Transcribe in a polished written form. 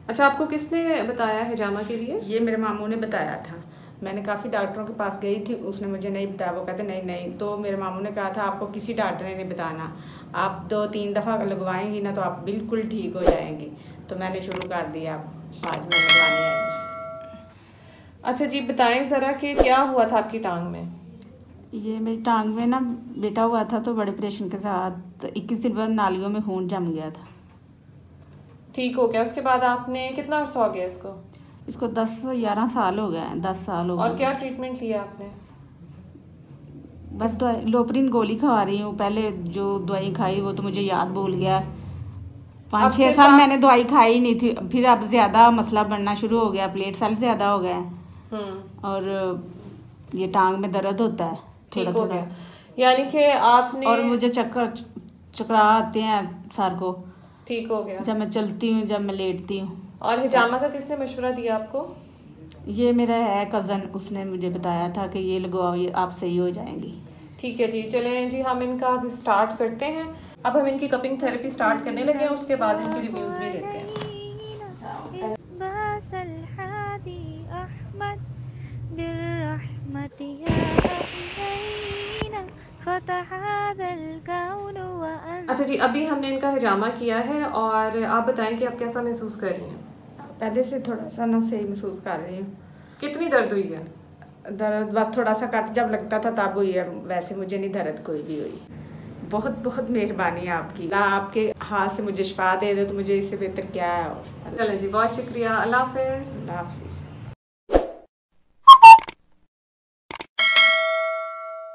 अच्छा, आपको किसने बताया हिजामा के लिए? ये मेरे मामू ने बताया था। मैंने काफ़ी डॉक्टरों के पास गई थी, उसने मुझे नहीं बताया। वो कहते नहीं नहीं, तो मेरे मामू ने कहा था आपको किसी डॉक्टर ने नहीं बताना, आप 2-3 दफ़ा लगवाएंगी ना तो आप बिल्कुल ठीक हो जाएंगी। तो मैंने शुरू कर दिया, आज मैं लगवाने आई। अच्छा जी, बताएं ज़रा कि क्या हुआ था आपकी टांग में? ये मेरी टांग में ना बेटा हुआ था, तो बड़े ऑपरेशन के साथ 21 दिन बाद नालियों में खून जम गया था। ठीक हो गया? उसके बाद आपने कितना अर्सा हो गया इसको? इसको 10-11 साल हो गए हैं, 10 साल हो गए। और क्या ट्रीटमेंट लिया आपने? बस दवाई लोपरिन गोली खा रही हूँ। पहले जो दवाई खाई वो तो मुझे याद भूल गया। 5-6 साल मैंने दवाई खाई नहीं थी, फिर अब ज़्यादा मसला बनना शुरू हो गया, प्लेट सेल ज़्यादा हो गए और ये टांग में दर्द होता है थोड़ा थोड़ा। यानी कि आपने, और मुझे चक्कर आते हैं सर को। ठीक हो गया जब मैं चलती हूँ, जब मैं लेटती हूँ। और हिजामा का किसने मशवरा दिया आपको? ये मेरा है कज़न, उसने मुझे बताया था कि ये लगवाओ, ये आप सही हो जाएंगी। ठीक है जी, चलें जी, हम इनका अभी स्टार्ट करते हैं। अब हम इनकी कपिंग थेरेपी स्टार्ट करने लगे हैं, उसके बाद इनकी रिव्यूज़ भी लेते हैं। अच्छा जी, अभी हमने इनका हिजामा किया है और आप बताएं कि आप कैसा महसूस कर रही हैं? पहले से थोड़ा सा ना सही महसूस कर रही हूँ। कितनी दर्द हुई है? दर्द बस थोड़ा सा कट जब लगता था तब हुई है, वैसे मुझे नहीं दर्द कोई भी हुई। बहुत बहुत मेहरबानी है आपकी, आपके हाथ से मुझे शिफा दे दे तो मुझे इससे बेहतर क्या है। चलें जी, बहुत शुक्रिया, अल्लाह हाफिज़। अल्लाह हाफिज़।